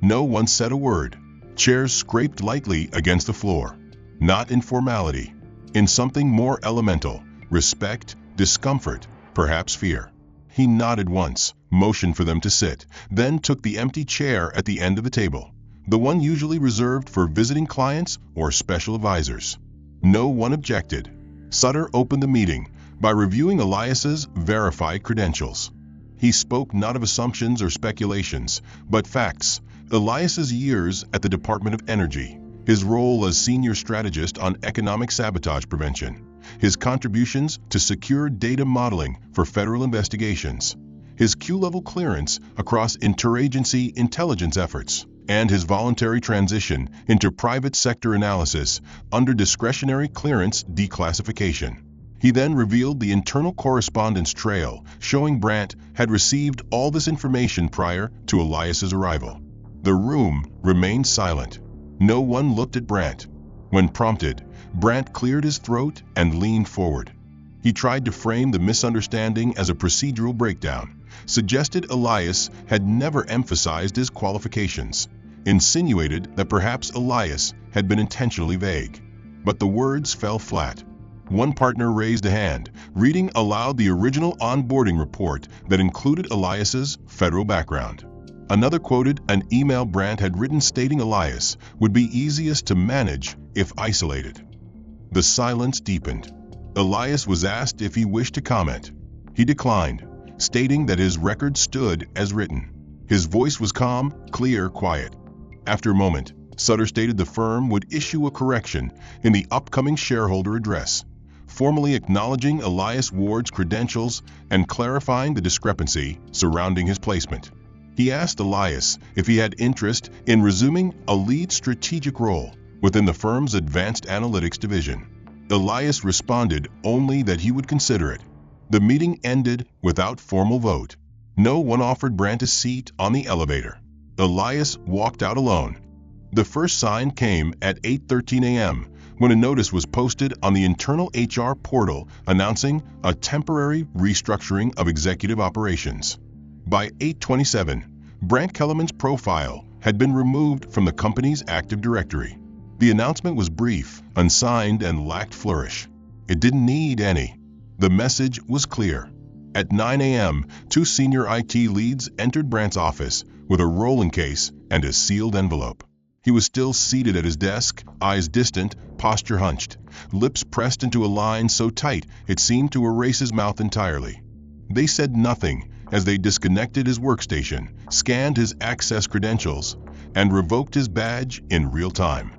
No one said a word. Chairs scraped lightly against the floor. Not in formality. In something more elemental. Respect, discomfort, perhaps fear. He nodded once, motioned for them to sit, then took the empty chair at the end of the table, the one usually reserved for visiting clients or special advisors. No one objected. Sutter opened the meeting by reviewing Elias's verified credentials. He spoke not of assumptions or speculations, but facts. Elias's years at the Department of Energy, his role as senior strategist on economic sabotage prevention, his contributions to secure data modeling for federal investigations, his Q-level clearance across interagency intelligence efforts, and his voluntary transition into private sector analysis under discretionary clearance declassification. He then revealed the internal correspondence trail showing Brandt had received all this information prior to Elias's arrival. The room remained silent. No one looked at Brandt. When prompted, Brandt cleared his throat and leaned forward. He tried to frame the misunderstanding as a procedural breakdown, suggested Elias had never emphasized his qualifications, insinuated that perhaps Elias had been intentionally vague. But the words fell flat. One partner raised a hand, reading aloud the original onboarding report that included Elias's federal background. Another quoted an email Brandt had written stating Elias would be easiest to manage if isolated. The silence deepened. Elias was asked if he wished to comment. He declined, stating that his record stood as written. His voice was calm, clear, quiet. After a moment, Sutter stated the firm would issue a correction in the upcoming shareholder address, formally acknowledging Elias Ward's credentials and clarifying the discrepancy surrounding his placement. He asked Elias if he had interest in resuming a lead strategic role within the firm's advanced analytics division. Elias responded only that he would consider it. The meeting ended without formal vote. No one offered Brandt a seat on the elevator. Elias walked out alone. The first sign came at 8:13 a.m. when a notice was posted on the internal HR portal announcing a temporary restructuring of executive operations. By 8:27, Brandt Kellerman's profile had been removed from the company's active directory. The announcement was brief, unsigned, and lacked flourish. It didn't need any. The message was clear. At 9 a.m., two senior IT leads entered Brandt's office with a rolling case and a sealed envelope. He was still seated at his desk, eyes distant, posture hunched, lips pressed into a line so tight it seemed to erase his mouth entirely. They said nothing as they disconnected his workstation, scanned his access credentials, and revoked his badge in real time.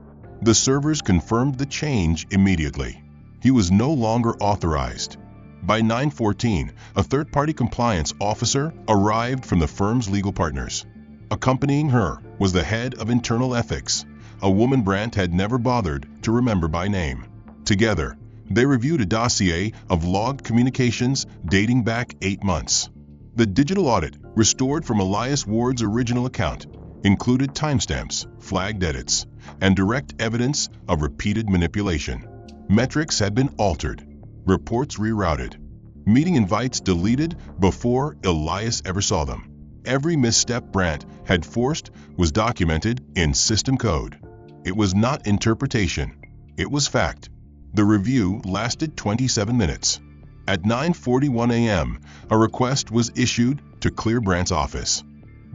The servers confirmed the change immediately. He was no longer authorized. By 9:14, a third-party compliance officer arrived from the firm's legal partners. Accompanying her was the head of internal ethics, a woman Brandt had never bothered to remember by name. Together, they reviewed a dossier of logged communications dating back 8 months. The digital audit, restored from Elias Ward's original account, included timestamps, flagged edits, and direct evidence of repeated manipulation. Metrics had been altered, reports rerouted, meeting invites deleted before Elias ever saw them. Every misstep Brandt had forced was documented in system code. It was not interpretation. It was fact. The review lasted 27 minutes. At 9:41 a.m., a request was issued to clear Brandt's office.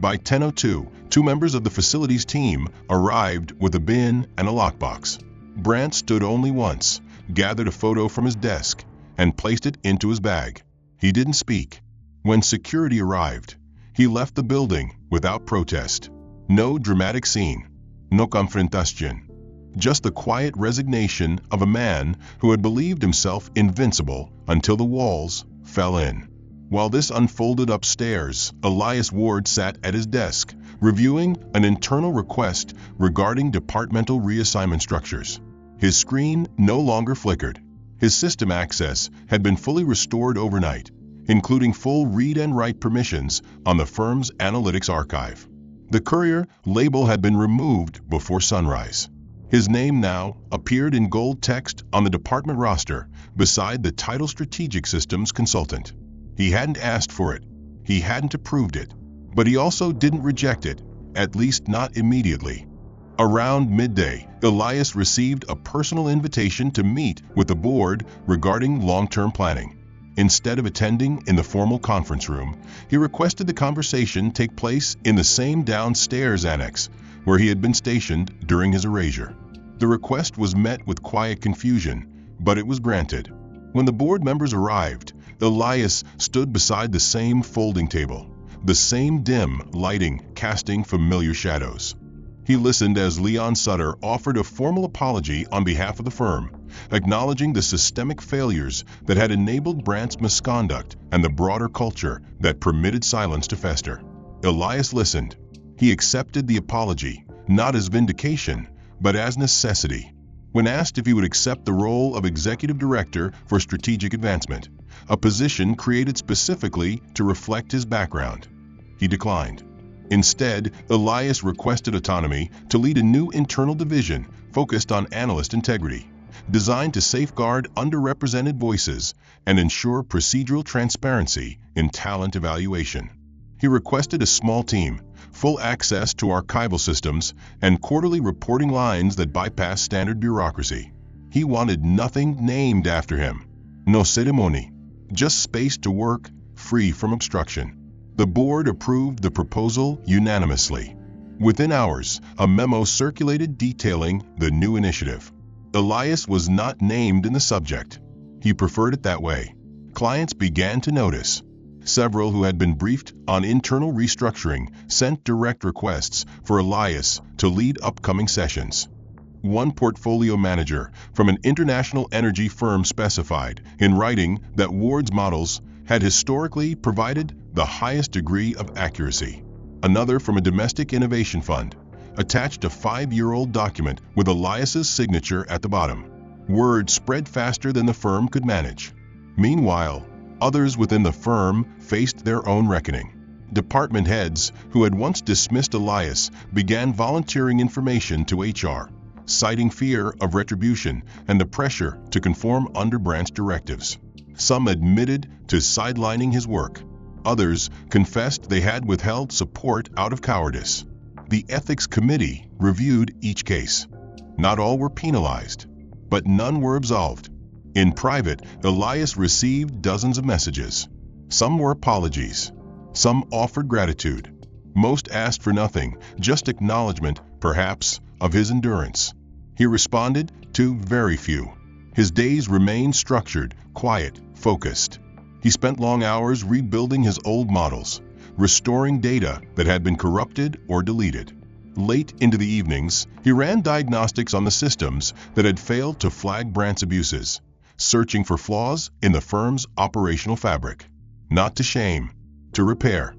By 10:02, two members of the facilities team arrived with a bin and a lockbox. Brandt stood only once, gathered a photo from his desk, and placed it into his bag. He didn't speak. When security arrived, he left the building without protest. No dramatic scene. No confrontación. just the quiet resignation of a man who had believed himself invincible until the walls fell in. While this unfolded upstairs, Elias Ward sat at his desk, reviewing an internal request regarding departmental reassignment structures. His screen no longer flickered. His system access had been fully restored overnight, including full read and write permissions on the firm's analytics archive. The courier label had been removed before sunrise. His name now appeared in gold text on the department roster beside the title Strategic Systems Consultant. He hadn't asked for it, he hadn't approved it, but he also didn't reject it, at least not immediately. Around midday, Elias received a personal invitation to meet with the board regarding long-term planning. Instead of attending in the formal conference room, he requested the conversation take place in the same downstairs annex where he had been stationed during his erasure. The request was met with quiet confusion, but it was granted. When the board members arrived, Elias stood beside the same folding table, the same dim lighting casting familiar shadows. He listened as Leon Sutter offered a formal apology on behalf of the firm, acknowledging the systemic failures that had enabled Brandt's misconduct and the broader culture that permitted silence to fester. Elias listened. He accepted the apology, not as vindication, but as necessity. When asked if he would accept the role of executive director for strategic advancement, a position created specifically to reflect his background, he declined. Instead, Elias requested autonomy to lead a new internal division focused on analyst integrity, designed to safeguard underrepresented voices and ensure procedural transparency in talent evaluation. He requested a small team, full access to archival systems, and quarterly reporting lines that bypass standard bureaucracy. He wanted nothing named after him. No ceremony, just space to work, free from obstruction. The board approved the proposal unanimously. Within hours, a memo circulated detailing the new initiative. Elias was not named in the subject. He preferred it that way. Clients began to notice. Several who had been briefed on internal restructuring sent direct requests for Elias to lead upcoming sessions. One portfolio manager from an international energy firm specified in writing that Ward's models had historically provided the highest degree of accuracy. Another from a domestic innovation fund attached a 5-year-old document with Elias's signature at the bottom. Word spread faster than the firm could manage. Meanwhile, others within the firm faced their own reckoning. Department heads who had once dismissed Elias began volunteering information to HR, citing fear of retribution and the pressure to conform under Brandt's directives. Some admitted to sidelining his work. Others confessed they had withheld support out of cowardice. The ethics committee reviewed each case. Not all were penalized, but none were absolved. In private, Elias received dozens of messages. Some were apologies. Some offered gratitude. Most asked for nothing, just acknowledgement, perhaps, of his endurance. He responded to very few. His days remained structured, quiet, focused. He spent long hours rebuilding his old models, restoring data that had been corrupted or deleted. Late into the evenings, he ran diagnostics on the systems that had failed to flag Brandt's abuses, searching for flaws in the firm's operational fabric. Not to shame, to repair.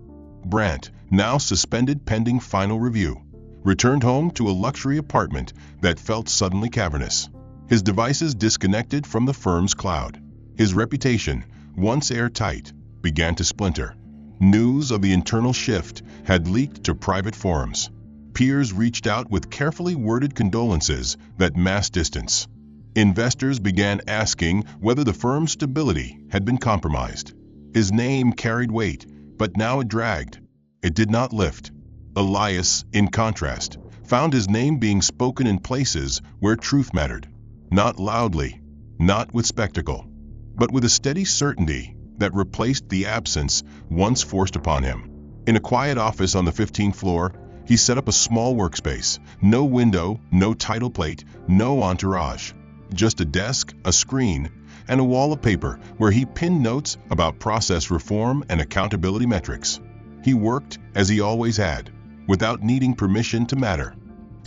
Brandt, now suspended pending final review, returned home to a luxury apartment that felt suddenly cavernous. His devices disconnected from the firm's cloud. His reputation, once airtight, began to splinter. News of the internal shift had leaked to private forums. Peers reached out with carefully worded condolences that masked distance. Investors began asking whether the firm's stability had been compromised. His name carried weight, but now it dragged. It did not lift. Elias, in contrast, found his name being spoken in places where truth mattered. Not loudly, not with spectacle, but with a steady certainty that replaced the absence once forced upon him. In a quiet office on the 15th floor, he set up a small workspace. No window, no title plate, no entourage. Just a desk, a screen, and a wall of paper where he pinned notes about process reform and accountability metrics. He worked as he always had, without needing permission to matter.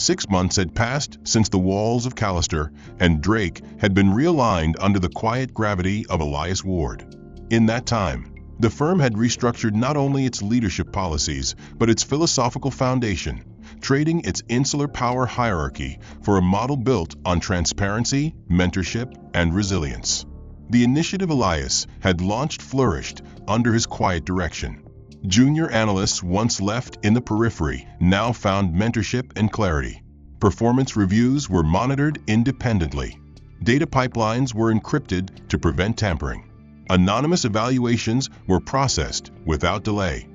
6 months had passed since the walls of Callister and Drake had been realigned under the quiet gravity of Elias Ward. In that time, the firm had restructured not only its leadership policies, but its philosophical foundation, trading its insular power hierarchy for a model built on transparency, mentorship, and resilience. The initiative Elias had launched flourished under his quiet direction. Junior analysts once left in the periphery now found mentorship and clarity. Performance reviews were monitored independently. Data pipelines were encrypted to prevent tampering. Anonymous evaluations were processed without delay.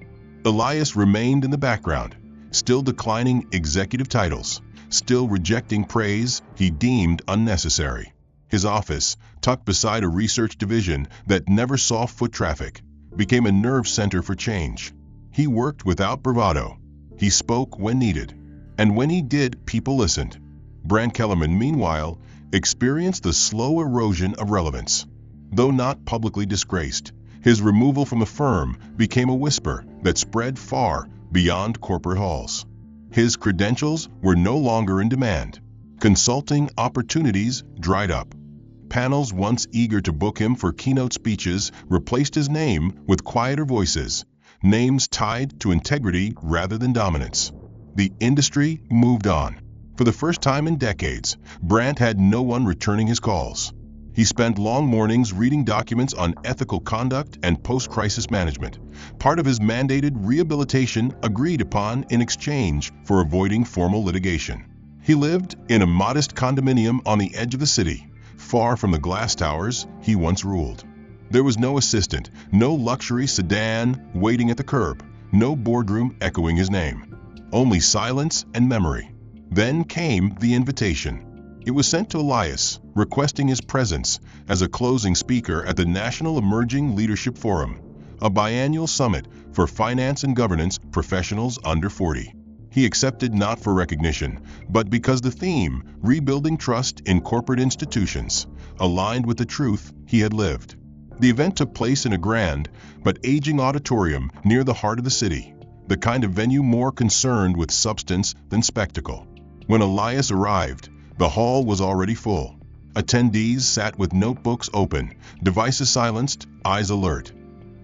Elias remained in the background, still declining executive titles, still rejecting praise he deemed unnecessary. His office, tucked beside a research division that never saw foot traffic, became a nerve center for change. He worked without bravado. He spoke when needed. And when he did, people listened. Brandt Kellerman, meanwhile, experienced the slow erosion of relevance. Though not publicly disgraced, his removal from the firm became a whisper that spread far beyond corporate halls. His credentials were no longer in demand. Consulting opportunities dried up. Panels once eager to book him for keynote speeches replaced his name with quieter voices, names tied to integrity rather than dominance. The industry moved on. For the first time in decades, Brandt had no one returning his calls. He spent long mornings reading documents on ethical conduct and post-crisis management, part of his mandated rehabilitation agreed upon in exchange for avoiding formal litigation. He lived in a modest condominium on the edge of the city, far from the glass towers he once ruled. There was no assistant, no luxury sedan waiting at the curb, no boardroom echoing his name. Only silence and memory. Then came the invitation. It was sent to Elias, requesting his presence as a closing speaker at the National Emerging Leadership Forum, a biannual summit for finance and governance professionals under 40. He accepted not for recognition, but because the theme, rebuilding trust in corporate institutions, aligned with the truth he had lived. The event took place in a grand but aging auditorium near the heart of the city, the kind of venue more concerned with substance than spectacle. When Elias arrived, the hall was already full. Attendees sat with notebooks open, devices silenced, eyes alert.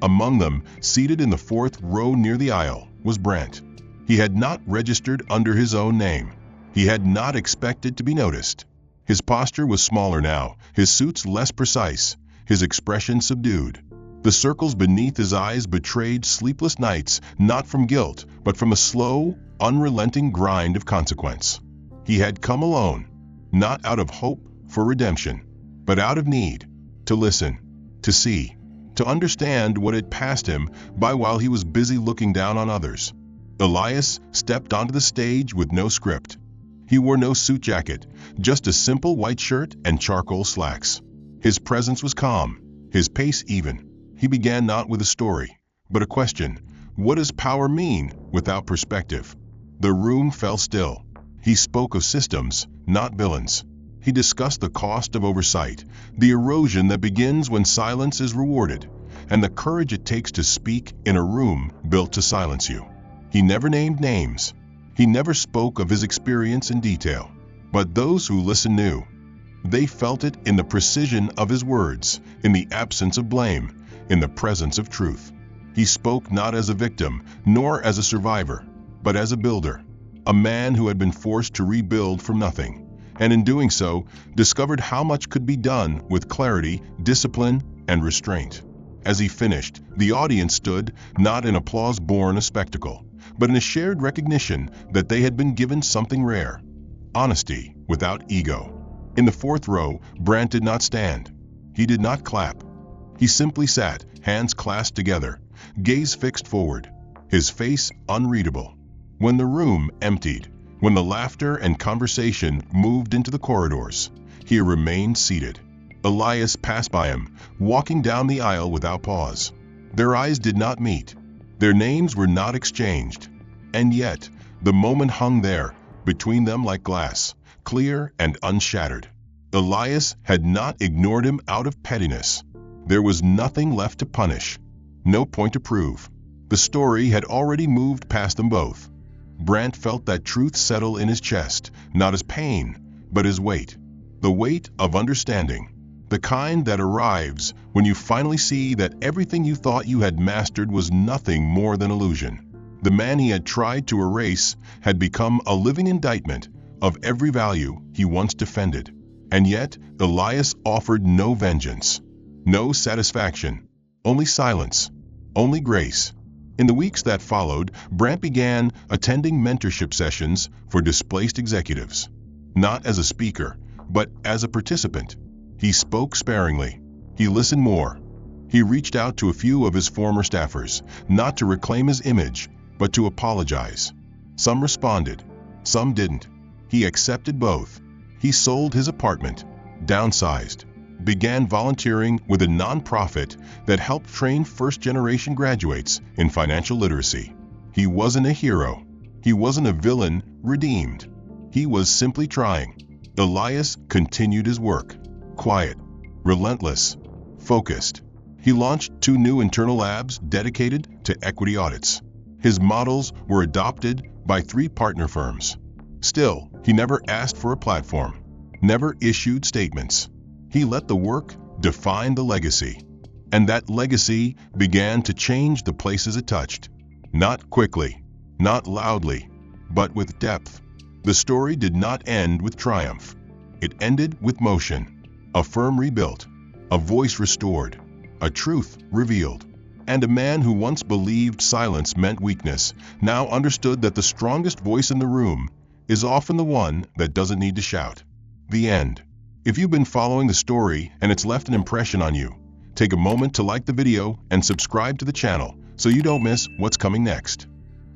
Among them, seated in the fourth row near the aisle, was Brandt. He had not registered under his own name. He had not expected to be noticed. His posture was smaller now, his suits less precise, his expression subdued. The circles beneath his eyes betrayed sleepless nights, not from guilt, but from a slow, unrelenting grind of consequence. He had come alone, not out of hope for redemption, but out of need, to listen, to see, to understand what had passed him by while he was busy looking down on others. Elias stepped onto the stage with no script. He wore no suit jacket, just a simple white shirt and charcoal slacks. His presence was calm, his pace even. He began not with a story, but a question. What does power mean without perspective? The room fell still. He spoke of systems, not villains. He discussed the cost of oversight, the erosion that begins when silence is rewarded, and the courage it takes to speak in a room built to silence you. He never named names. He never spoke of his experience in detail. But those who listened knew. They felt it in the precision of his words, in the absence of blame, in the presence of truth. He spoke not as a victim, nor as a survivor, but as a builder. A man who had been forced to rebuild from nothing, and in doing so, discovered how much could be done with clarity, discipline, and restraint. As he finished, the audience stood, not in applause born a spectacle, but in a shared recognition that they had been given something rare: honesty without ego. In the fourth row, Brandt did not stand. He did not clap. He simply sat, hands clasped together, gaze fixed forward, his face unreadable. When the room emptied, when the laughter and conversation moved into the corridors, he remained seated. Elias passed by him, walking down the aisle without pause. Their eyes did not meet. Their names were not exchanged. And yet, the moment hung there, between them like glass, clear and unshattered. Elias had not ignored him out of pettiness. There was nothing left to punish, no point to prove. The story had already moved past them both. Brandt felt that truth settle in his chest, not as pain, but as weight. The weight of understanding. The kind that arrives when you finally see that everything you thought you had mastered was nothing more than illusion. The man he had tried to erase had become a living indictment of every value he once defended. And yet, Elias offered no vengeance, no satisfaction, only silence, only grace. In the weeks that followed, Brandt began attending mentorship sessions for displaced executives. Not as a speaker, but as a participant. He spoke sparingly. He listened more. He reached out to a few of his former staffers, not to reclaim his image, but to apologize. Some responded, some didn't. He accepted both. He sold his apartment, downsized, began volunteering with a nonprofit that helped train first-generation graduates in financial literacy. He wasn't a hero. He wasn't a villain redeemed. He was simply trying. Elias continued his work. Quiet, relentless, focused. He launched 2 new internal labs dedicated to equity audits. His models were adopted by 3 partner firms. Still, he never asked for a platform, never issued statements. He let the work define the legacy. And that legacy began to change the places it touched. Not quickly, not loudly, but with depth. The story did not end with triumph. It ended with motion. A firm rebuilt, a voice restored, a truth revealed. And a man who once believed silence meant weakness now understood that the strongest voice in the room is often the one that doesn't need to shout. The end. If you've been following the story and it's left an impression on you, take a moment to like the video and subscribe to the channel so you don't miss what's coming next.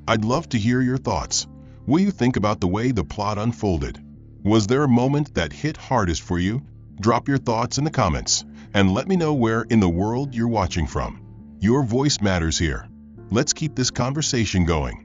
I'd love to hear your thoughts. What do you think about the way the plot unfolded? Was there a moment that hit hardest for you? Drop your thoughts in the comments and let me know where in the world you're watching from. Your voice matters here. Let's keep this conversation going.